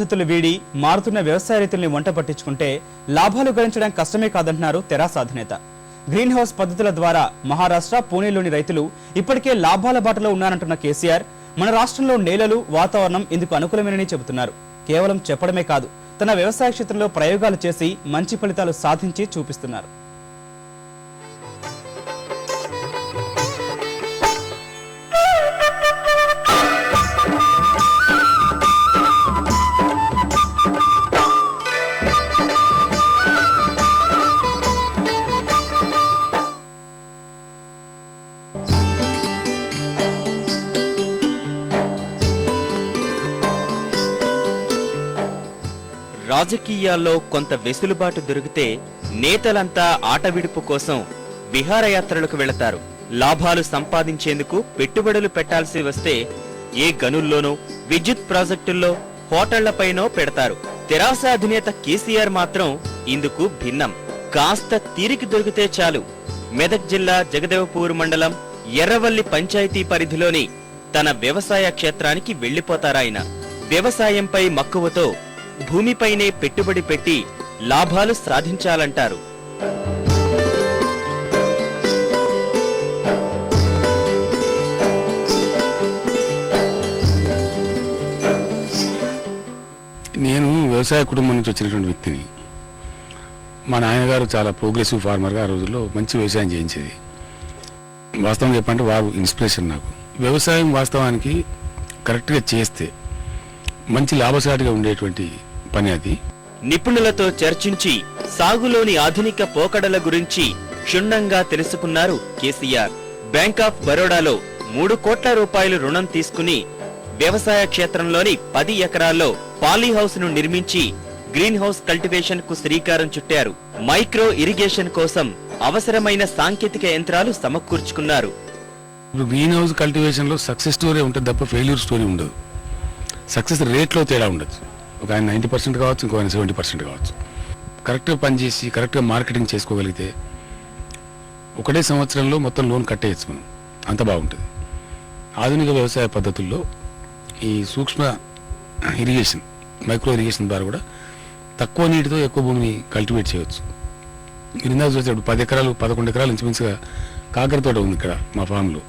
పద్ధతులు వీడి మారుతున్న వ్యవసాయ రీతుల్ని వంట పట్టించుకుంటే లాభాలు గడించడం కష్టమే కాదంటున్నారు తెరాస అధినేత. గ్రీన్ హౌస్ పద్ధతుల ద్వారా మహారాష్ట్ర, పూణేలోని రైతులు ఇప్పటికే లాభాల బాటలో ఉన్నారంటున్న కేసీఆర్, మన రాష్ట్రంలో నేలలు, వాతావరణం ఇందుకు అనుకూలమేనని చెబుతున్నారు. కేవలం చెప్పడమే కాదు, తన వ్యవసాయ క్షేత్రంలో ప్రయోగాలు చేసి మంచి ఫలితాలు సాధించి చూపిస్తున్నారు. రాజకీయాల్లో కొంత వెసులుబాటు దొరికితే నేతలంతా ఆటవిడుపు కోసం విహారయాత్రలకు వెళతారు. లాభాలు సంపాదించేందుకు పెట్టుబడులు పెట్టాల్సి వస్తే ఏ గనుల్లోనో, విద్యుత్ ప్రాజెక్టుల్లో, హోటళ్లపైనో పెడతారు. తెరాస అధినేత కేసీఆర్ మాత్రం ఇందుకు భిన్నం. కాస్త తీరిక దొరికితే చాలు మెదక్ జిల్లా జగదేవపూర్ మండలం ఎర్రవల్లి పంచాయతీ పరిధిలోని తన వ్యవసాయ క్షేత్రానికి వెళ్లిపోతారాయన. వ్యవసాయంపై మక్కువతో భూమిపైనే పెట్టుబడి పెట్టి లాభాలు సాధించాలంటారు. నేను వ్యవసాయ కుటుంబం నుంచి వచ్చినటువంటి వ్యక్తిని. మా నాన్నగారు చాలా ప్రోగ్రెసివ్ ఫార్మర్గా ఆ రోజుల్లో మంచి వ్యవసాయం చేయించేది. వాస్తవం చెప్పంటే వారు ఇన్స్పిరేషన్ నాకు. వ్యవసాయం వాస్తవానికి కరెక్ట్గా చేస్తే మంచి లాభసాటిగా ఉండేటువంటి పని అది. నిపుణులతో చర్చించి సాగులోని ఆధునిక పోకడల గురించి క్షుణ్ణంగా తెలుసుకున్నారు కేసీఆర్. బ్యాంక్ ఆఫ్ బరోడాలో 3 కోట్ల రూపాయలు రుణం తీసుకుని వ్యవసాయ క్షేత్రంలోని 10 ఎకరాల్లో పాలీహౌస్ ను నిర్మించి గ్రీన్ హౌస్ కల్టివేషన్ కు శ్రీకారం చుట్టారు. మైక్రో ఇరిగేషన్ కోసం అవసరమైన సాంకేతిక యంత్రాలు సమకూర్చుకున్నారు. ఇప్పుడు గ్రీన్ హౌస్ కల్టివేషన్ లో సక్సెస్ స్టోరీ ఉంటుంది తప్ప ఫెయిల్యూర్ స్టోరీ ఉండదు. సక్సెస్ రేట్లో తేడా ఉండదు. ఒక ఆయన 90% కావచ్చు, ఇంకో ఆయన 70% కావచ్చు. కరెక్ట్గా పనిచేసి కరెక్ట్గా మార్కెటింగ్ చేసుకోగలిగితే ఒకటే సంవత్సరంలో మొత్తం లోన్ కట్టేయచ్చు మనం. అంత బాగుంటుంది. ఆధునిక వ్యవసాయ పద్ధతుల్లో ఈ సూక్ష్మ ఇరిగేషన్, మైక్రో ఇరిగేషన్ ద్వారా కూడా తక్కువ నీటితో ఎక్కువ భూమిని కల్టివేట్ చేయవచ్చు. మీరు ఇందాక చూసేప్పుడు 10 ఎకరాలు 11 ఎకరాలు ఇంచుమించుగా కాకర తోట ఉంది ఇక్కడ మా ఫామ్లో.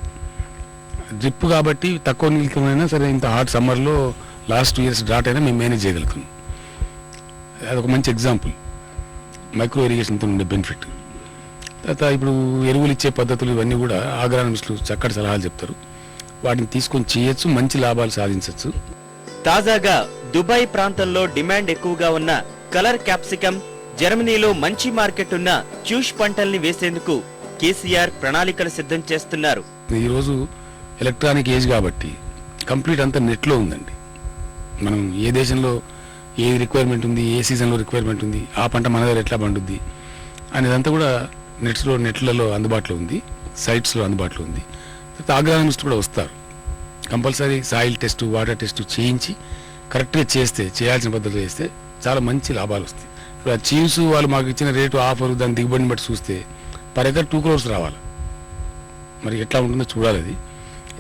డ్రిప్ కాబట్టి తక్కువ నీళ్ళతోనైనా సరే, ఇంత హాట్ సమ్మర్లో లాస్ట్ 2 ఇయర్స్ డ్రాట్ అయినా మేము మేనేజ్ చేయగలుగుతాం. అదొక మంచి ఎగ్జాంపుల్ మైక్రో ఇరిగేషన్తో ఉండే బెనిఫిట్. తర్వాత ఇప్పుడు ఎరువులు ఇచ్చే పద్ధతులు ఇవన్నీ కూడా ఆగ్రానమిస్టులు చక్కటి సలహాలు చెప్తారు. వాటిని తీసుకొని చేయొచ్చు, మంచి లాభాలు సాధించవచ్చు. తాజాగా దుబాయ్ ప్రాంతంలో డిమాండ్ ఎక్కువగా ఉన్న కలర్ క్యాప్సికం, జర్మనీలో మంచి మార్కెట్ ఉన్న చూష్ పంటల్ని వేసేందుకు కేసీఆర్ ప్రణాళికలు సిద్ధం చేస్తున్నారు. ఈరోజు ఎలక్ట్రానిక్ ఏజ్ కాబట్టి కంప్లీట్ అంతా నెట్లో ఉందండి. మనం ఏ దేశంలో ఏ రిక్వైర్మెంట్ ఉంది, ఏ సీజన్లో రిక్వైర్మెంట్ ఉంది, ఆ పంట మన దగ్గర ఎట్లా పండుద్ది అనేదంతా కూడా నెట్లలో అందుబాటులో ఉంది, సైట్స్లో అందుబాటులో ఉంది. ఆగ్రానమిస్ట్ కూడా వస్తారు. Compulsory soil test, water test చేయించి కరెక్ట్గా చేస్తే, చేయాల్సిన పద్ధతిలో చేస్తే చాలా మంచి లాభాలు వస్తాయి. ఇప్పుడు ఆ చీవ్స్ వాళ్ళు మాకు ఇచ్చిన రేటు, ఆఫర్, దాని దిగుబడిని బట్టి చూస్తే పర్ ఎకర్ 2 crores రావాలి. మరి ఎట్లా ఉంటుందో చూడాలి. అది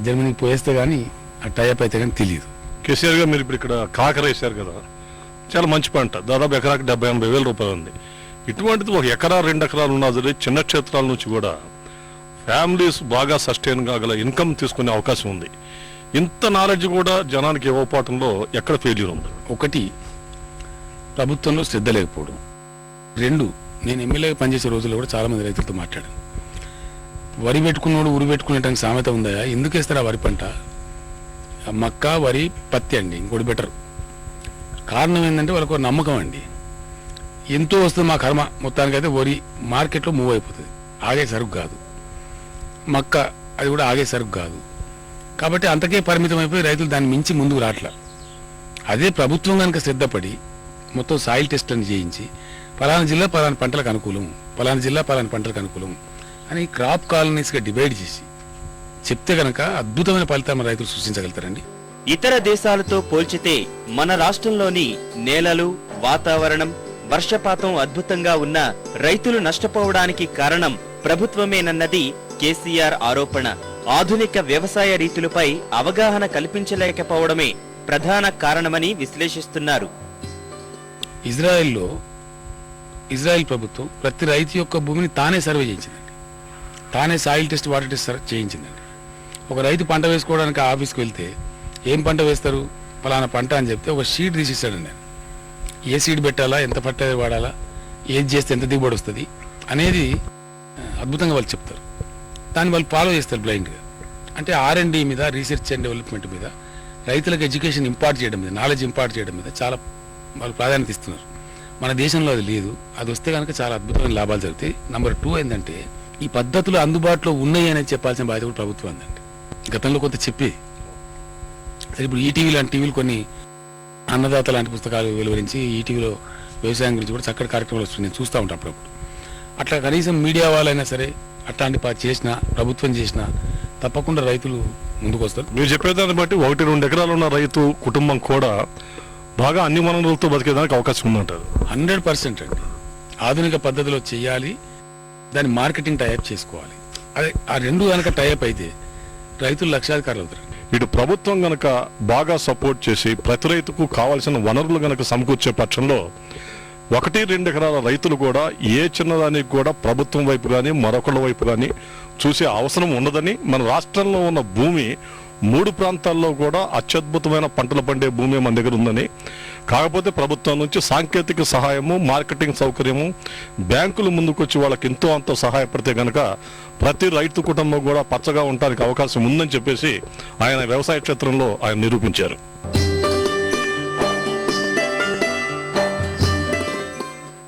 జర్మనీకి పోయేస్తే కానీ ఆ టైప్ అయితే కానీ తెలియదు. కేసీఆర్ గారు మీరు ఇప్పుడు ఇక్కడ కాకర వేశారు కదా, చాలా మంచి పంట. దాదాపు ఎకరాకి 70-80 వేల రూపాయలు ఉంది. ఇటువంటిది 1 ఎకరా 2 ఎకరాలు ఉన్నా సరే చిన్న క్షేత్రాల నుంచి కూడా ఫ్యామిలీస్ బాగా సస్టైన్ కాగల ఇన్కమ్ తీసుకునే అవకాశం ఉంది. ఇంత నాలెడ్జ్ కూడా జనానికి ఇవ్వకపోవటంలో ఎక్కడ ఫెయిల్యూర్ ఉంది? ఒకటి, ప్రభుత్వంలో శ్రద్ధ లేకపోవడం. 2, నేను ఎమ్మెల్యేగా పనిచేసే రోజుల్లో కూడా చాలా మంది రైతులతో మాట్లాడాను. వరి పెట్టుకున్నోడు ఉరి పెట్టుకునేటానికి సామెత ఉందా? ఎందుకు వేస్తారు ఆ వరి పంట? మక్క, వరి, పత్తి అండి, ఇంకోటి బెటర్. కారణం ఏంటంటే వాళ్ళకు నమ్మకం అండి. ఎంతో వస్తుంది మా కర్మ, మొత్తానికైతే వరి మార్కెట్లో మూవ్ అయిపోతుంది. ఆగే సరుకు కాదు. మక్క అది కూడా ఆగే సరుకు కాదు. కాబట్టి అంతకే పరిమితం అయిపోయి రైతులు దాన్ని మించి ముందుకు రాట్లా. అదే ప్రభుత్వం కనుక శ్రద్ధపడి మొత్తం సాయిల్ టెస్ట్ అని చేయించి పలానా జిల్లా పలానా పంటలకు అనుకూలం, పలానా జిల్లా పలానా పంటలకు అనుకూలం అని క్రాప్ కాలనీస్గా డివైడ్ చేసి చెప్తే గనక అద్భుతమైన ఫలితాలు రైతులు సృష్టించగలుగుతారండి. ఇతర దేశాలతో పోల్చితే మన రాష్ట్రంలోని నేలలు, వాతావరణం, వర్షపాతం అద్భుతంగా ఉన్న రైతులు నష్టపోవడానికి కారణం ప్రభుత్వమేనన్నది కేసీఆర్ ఆరోపణ. ఆధునిక వ్యవసాయ రీతులపై అవగాహన కల్పించలేకపోవడమే ప్రధాన కారణమని విశ్లేషిస్తున్నారు. ఇజ్రాయెల్ ప్రభుత్వం ప్రతి రైతు యొక్క భూమిని తానే సర్వే చేయించిందండి. తానే సాయిల్ టెస్ట్, వాటర్ టెస్ట్ చేయించిందండి. ఒక రైతు పంట వేసుకోవడానికి ఆఫీస్కి వెళ్తే ఏం పంట వేస్తారు, ఫలానా పంట అని చెప్తే ఒక షీట్ తీసిస్తాడండి. నేను ఏ సీడ్ పెట్టాలా, ఎంత ఫర్టిలైజర్ వాడాలా, ఏది చేస్తే ఎంత దిగుబడి వస్తుంది అనేది అద్భుతంగా వాళ్ళు చెప్తారు. దాన్ని వాళ్ళు ఫాలో చేస్తారు బ్లైండ్గా. అంటే R&D మీద, రీసెర్చ్ అండ్ డెవలప్మెంట్ మీద, రైతులకు ఎడ్యుకేషన్ ఇంపార్ట్ చేయడం మీద, నాలెడ్జ్ ఇంపార్ట్ చేయడం మీద చాలా వాళ్ళు ప్రాధాన్యత ఇస్తున్నారు. మన దేశంలో అది లేదు. అది వస్తే కనుక చాలా అద్భుతమైన లాభాలు జరుగుతాయి. నెంబర్ 2 ఏంటంటే ఈ పద్ధతులు అందుబాటులో ఉన్నాయి అనేది చెప్పాల్సిన బాధ్యత కూడా ప్రభుత్వం ఉందండి. గతంలో కొంత చెప్పి సరే, ఇప్పుడు ఈటీవీ లాంటి టీవీలు కొన్ని అన్నదాత లాంటి పుస్తకాలు వెలువరించి ఈటీవీలో వ్యవసాయం గురించి కూడా చక్కటి కార్యక్రమాలు వస్తుంది, నేను చూస్తూ ఉంటాను అప్పుడప్పుడు. అట్లా కనీసం మీడియా వాళ్ళైనా సరే అట్లాంటి చేసినా, ప్రభుత్వం చేసినా తప్పకుండా రైతులు ముందుకు వస్తారు. మీరు చెప్పేదాన్ని బట్టి 1-2 ఎకరాలు ఉన్న రైతు కుటుంబం కూడా బాగా అన్ని వనరులతో బతికేదానికి అవకాశం ఉందంటారు. 100% అండి. ఆధునిక పద్ధతిలో చేయాలి, దాన్ని మార్కెటింగ్ టైప్ చేసుకోవాలి. అదే ఆ రెండు కనుక టైప్ అయితే రైతులు లక్షాధికారులు అవుతారు. ఇటు ప్రభుత్వం గనక బాగా సపోర్ట్ చేసి ప్రతి రైతుకు కావాల్సిన వనరులు గనక సమకూర్చే పక్షంలో 1-2 ఎకరాల రైతులు కూడా ఏ చిన్నదానికి కూడా ప్రభుత్వం వైపు కానీ మరొకళ్ళ వైపు కానీ చూసే అవసరం ఉండదని, మన రాష్ట్రంలో ఉన్న భూమి 3 ప్రాంతాల్లో కూడా అత్యద్భుతమైన పంటలు పండే భూమి మన దగ్గర ఉందని, కాకపోతే ప్రభుత్వం నుంచి సాంకేతిక సహాయము, మార్కెటింగ్ సౌకర్యము, బ్యాంకులు ముందుకొచ్చి వాళ్ళకి ఎంతో అంత సహాయపడితే గనక ప్రతి రైతు కుటుంబం కూడా పచ్చగా ఉండడానికి అవకాశం ఉందని చెప్పేసి ఆయన వ్యవసాయ క్షేత్రంలో ఆయన నిరూపించారు.